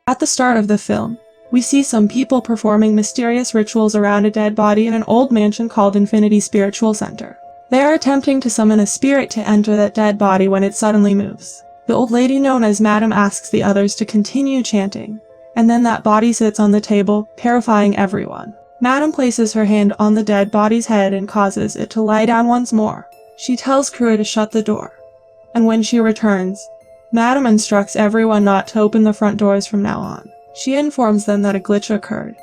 At the start of the film, we see some people performing mysterious rituals around a dead body in an old mansion called Infinity Spiritual Center. They are attempting to summon a spirit to enter that dead body when it suddenly moves. The old lady known as Madam asks the others to continue chanting, and then that body sits on the table, terrifying everyone. Madam places her hand on the dead body's head and causes it to lie down once more. She tells Krua to shut the door, and when she returns, Madam instructs everyone not to open the front doors from now on. She informs them that a glitch occurred,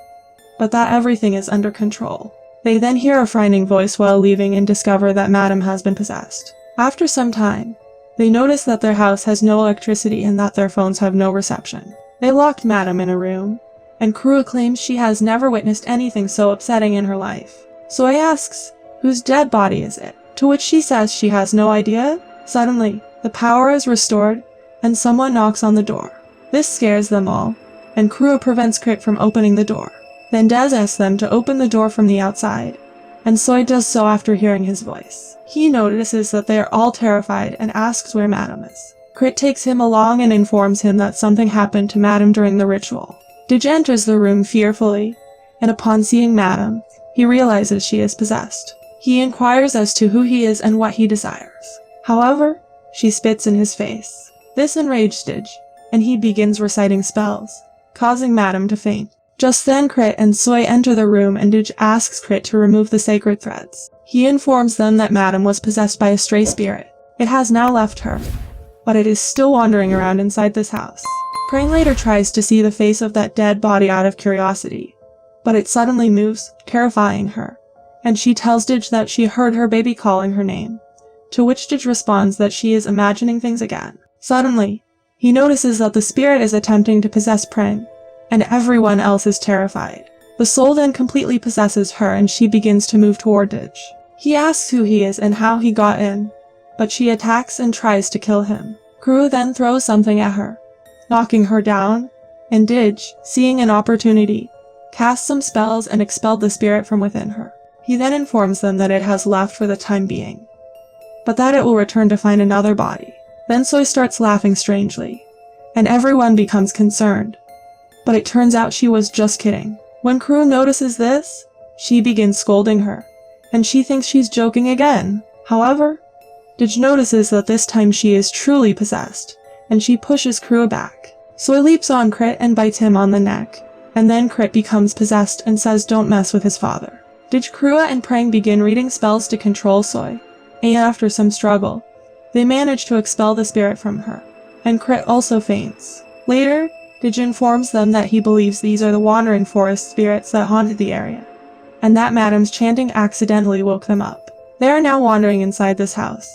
but that everything is under control. They then hear a frightening voice while leaving and discover that Madam has been possessed. After some time, they notice that their house has no electricity and that their phones have no reception. They locked Madam in a room, and Krua claims she has never witnessed anything so upsetting in her life. Soy asks, whose dead body is it? To which she says she has no idea. Suddenly, the power is restored, and someone knocks on the door. This scares them all, and Krua prevents Crit from opening the door. Then Dez asks them to open the door from the outside, and Soy does so after hearing his voice. He notices that they are all terrified and asks where Madam is. Crit takes him along and informs him that something happened to Madam during the ritual. Dij enters the room fearfully, and upon seeing Madam, he realizes she is possessed. He inquires as to who he is and what he desires. However, she spits in his face. This enraged Dij, and he begins reciting spells, causing Madam to faint. Just then Crit and Soy enter the room and Dij asks Crit to remove the sacred threads. He informs them that Madam was possessed by a stray spirit. It has now left her, but it is still wandering around inside this house. Prang later tries to see the face of that dead body out of curiosity, but it suddenly moves, terrifying her, and she tells Dij that she heard her baby calling her name, to which Dij responds that she is imagining things again. Suddenly, he notices that the spirit is attempting to possess Prang, and everyone else is terrified. The soul then completely possesses her and she begins to move toward Dij. He asks who he is and how he got in, but she attacks and tries to kill him. Krua then throws something at her, knocking her down, and Dij, seeing an opportunity, casts some spells and expelled the spirit from within her. He then informs them that it has left for the time being, but that it will return to find another body. Then Soy starts laughing strangely, and everyone becomes concerned, but it turns out she was just kidding. When Krua notices this, she begins scolding her, and she thinks she's joking again. However, Dij notices that this time she is truly possessed, and she pushes Krua back. Soy leaps on Crit and bites him on the neck, and then Crit becomes possessed and says don't mess with his father. Dij, Krua, and Prang begin reading spells to control Soy, and after some struggle, they manage to expel the spirit from her, and Crit also faints. Later, Dij informs them that he believes these are the wandering forest spirits that haunted the area, and that Madam's chanting accidentally woke them up. They are now wandering inside this house,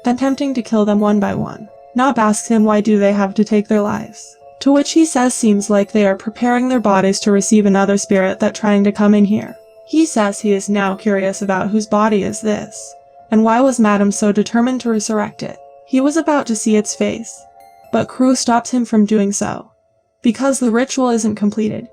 attempting to kill them one by one. Nob asks him why do they have to take their lives, to which he says seems like they are preparing their bodies to receive another spirit that trying to come in here. He says he is now curious about whose body is this, and why was Madam so determined to resurrect it. He was about to see its face, but Krua stops him from doing so, because the ritual isn't completed,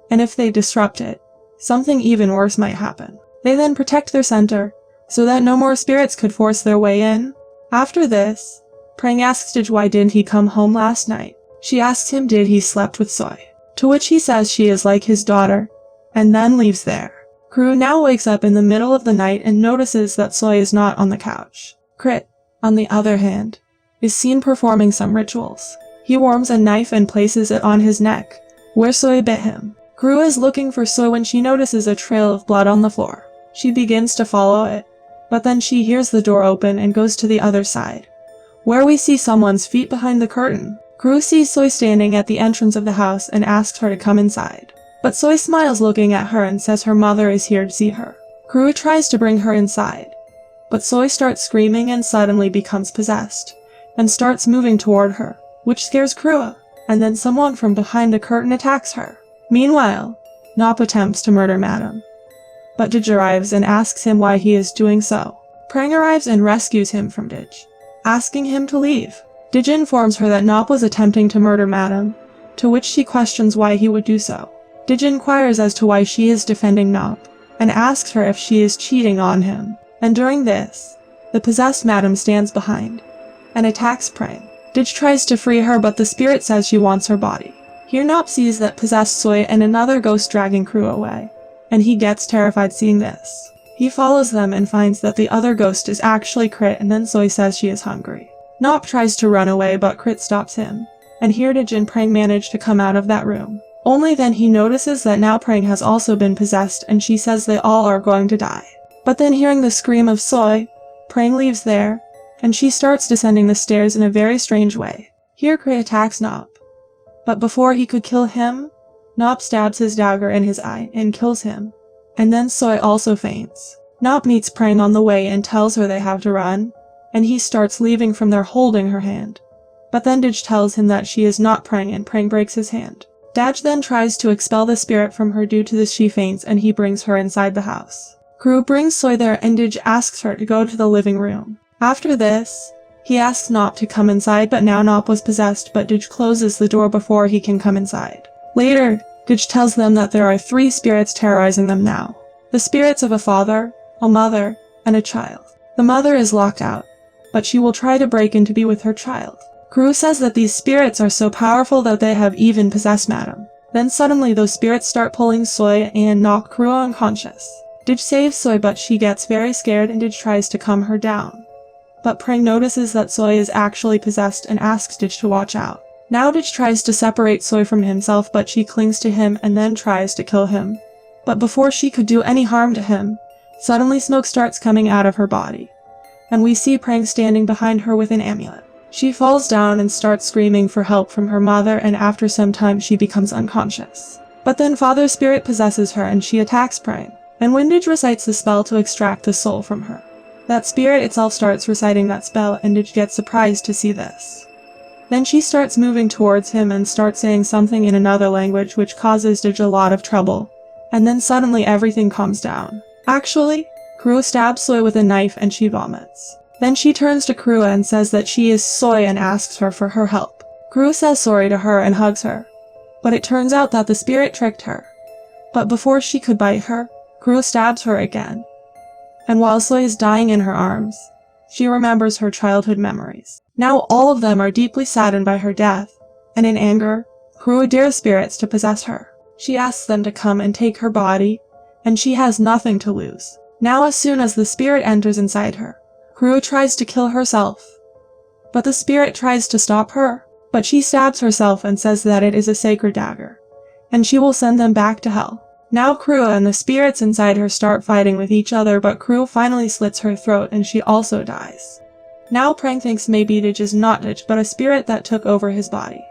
and if they disrupt it, something even worse might happen. They then protect their center, so that no more spirits could force their way in. After this, Prang asks Dij why didn't he come home last night. She asks him did he slept with Soy, to which he says she is like his daughter, and then leaves there. Krua now wakes up in the middle of the night and notices that Soy is not on the couch. Crit, on the other hand, is seen performing some rituals. He warms a knife and places it on his neck, where Soy bit him. Krua is looking for Soy when she notices a trail of blood on the floor. She begins to follow it, but then she hears the door open and goes to the other side, where we see someone's feet behind the curtain. Krua sees Soy standing at the entrance of the house and asks her to come inside. But Soy smiles looking at her and says her mother is here to see her. Krua tries to bring her inside, but Soy starts screaming and suddenly becomes possessed, and starts moving toward her, which scares Krua, and then someone from behind the curtain attacks her. Meanwhile, Nop attempts to murder Madam, but Dij arrives and asks him why he is doing so. Prang arrives and rescues him from 𝐷𝐿, asking him to leave. 𝐷𝐿 informs her that 𝐁𝐃 was attempting to murder Madam, to which she questions why he would do so. 𝐷𝐿 inquires as to why she is defending 𝐁𝐃, and asks her if she is cheating on him. And during this, the possessed Madam stands behind and attacks Prang. 𝐷𝐿 tries to free her, but the spirit says she wants her body. Here 𝐁𝐃 sees that possessed Soi and another ghost dragging crew away, and he gets terrified seeing this. He follows them and finds that the other ghost is actually 𝐀𝐃, and then Soi says she is hungry. 𝐁𝐃 tries to run away, but 𝐀𝐃 stops him, and here 𝐷𝐿 and Prang manage to come out of that room. Only then he notices that now Prang has also been possessed, and she says they all are going to die. But then hearing the scream of Soi, Prang leaves there, and she starts descending the stairs in a very strange way. Here 𝐀𝐃 attacks 𝐁𝐃, but before he could kill him, 𝐁𝐃 stabs his dagger in his eye and kills him. And then Soi also faints. 𝐁𝐃 meets Prang on the way and tells her they have to run, and he starts leaving from there holding her hand. But then 𝐷𝐿 tells him that she is not Prang, and Prang breaks his hand. 𝐷𝐿 then tries to expel the spirit from her. Due to this she faints, and he brings her inside the house. Crew brings Soi there, and 𝐷𝐿 asks her to go to the living room. After this, he asks 𝐁𝐃 to come inside, but now 𝐁𝐃 was possessed, but 𝐷𝐿 closes the door before he can come inside. Later, 𝐷𝐿 tells them that there are 3 spirits terrorizing them now. The spirits of a father, a mother, and a child. The mother is locked out, but she will try to break in to be with her child. Crew says that these spirits are so powerful that they have even possessed Madam. Then suddenly those spirits start pulling Soi and knock Crew unconscious. 𝐷𝐿 saves Soi, but she gets very scared, and 𝐿𝐿 tries to calm her down. But Prang notices that Soi is actually possessed and asks 𝐿𝐿 to watch out. Now 𝐿𝐿 tries to separate Soi from himself, but she clings to him and then tries to kill him. But before she could do any harm to him, suddenly smoke starts coming out of her body, and we see Prang standing behind her with an amulet. She falls down and starts screaming for help from her mother, and after some time she becomes unconscious. But then Father Spirit possesses her and she attacks Prang, and when 𝐿𝐿 recites the spell to extract the soul from her, that spirit itself starts reciting that spell, and 𝐿𝐿 gets surprised to see this. Then she starts moving towards him and starts saying something in another language, which causes 𝐿𝐿 a lot of trouble, and then suddenly everything calms down. Actually, Crew stabs Soi with a knife and she vomits. Then she turns to Crew and says that she is Soi and asks her for her help. Crew says sorry to her and hugs her, but it turns out that the spirit tricked her. But before she could bite her, Crew stabs her again. And while Soi is dying in her arms, she remembers her childhood memories. Now all of them are deeply saddened by her death, and in anger, Crew dares spirits to possess her. She asks them to come and take her body, and she has nothing to lose. Now as soon as the spirit enters inside her, Crew tries to kill herself. But the spirit tries to stop her, but she stabs herself and says that it is a sacred dagger, and she will send them back to hell. Now Crew and the spirits inside her start fighting with each other, but Crew finally slits her throat and she also dies. Now Prang thinks maybe 𝐿𝐿 is not 𝐿𝐿 but a spirit that took over his body.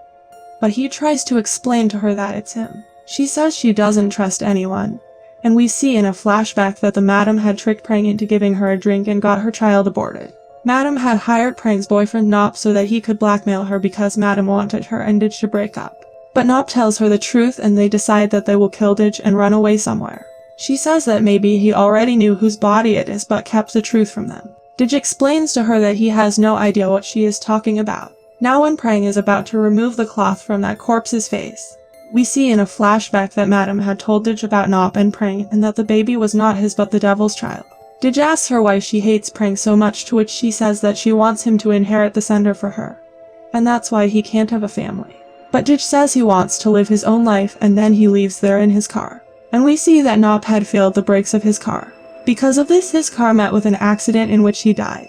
But he tries to explain to her that it's him. She says she doesn't trust anyone, and we see in a flashback that the Madam had tricked Prang into giving her a drink and got her child aborted. Madam had hired Prang's boyfriend 𝐁𝐃 so that he could blackmail her because Madam wanted her and 𝐿𝐿 to break up. But 𝐁𝐃 tells her the truth and they decide that they will kill 𝐿𝐿 and run away somewhere. She says that maybe he already knew whose body it is but kept the truth from them. 𝐿𝐿 explains to her that he has no idea what she is talking about. Now when Prang is about to remove the cloth from that corpse's face, we see in a flashback that Madam had told 𝐿𝐿 about 𝐁𝐃 and Prang and that the baby was not his but the devil's child. 𝐿𝐿 asks her why she hates Prang so much, to which she says that she wants him to inherit the sender for her, and that's why he can't have a family. But 𝐿𝐿 says he wants to live his own life, and then he leaves there in his car. And we see that 𝐁𝐃 had failed the brakes of his car. Because of this, his car met with an accident in which he died.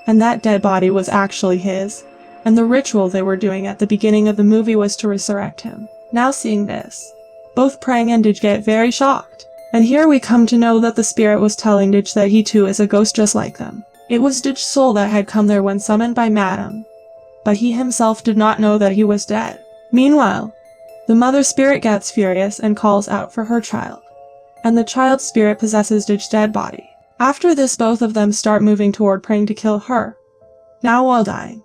And that dead body was actually his, and the ritual they were doing at the beginning of the movie was to resurrect him. Now seeing this, both Prang and 𝐿𝐿 get very shocked. And here we come to know that the spirit was telling 𝐿𝐿 that he too is a ghost just like them. It was 𝐿𝐿's soul that had come there when summoned by Madam, but he himself did not know that he was dead. Meanwhile, the mother spirit gets furious and calls out for her child, and the child spirit possesses 𝐿𝐿's dead body. After this, both of them start moving toward Prang to kill her. Now while dying,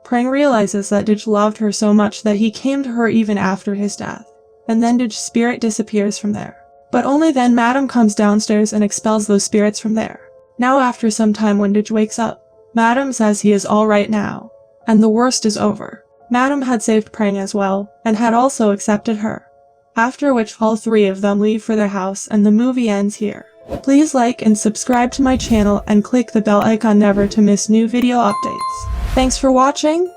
Prang realizes that 𝐿𝐿 loved her so much that he came to her even after his death, and then 𝐿𝐿's spirit disappears from there. But only then Madam comes downstairs and expels those spirits from there. Now after some time when 𝐁𝐄𝐏 wakes up, Madam says he is alright now, and the worst is over. Madam had saved Prang as well, and had also accepted her. After which all three of them leave for their house and the movie ends here. Please like and subscribe to my channel and click the bell icon never to miss new video updates. Thanks for watching.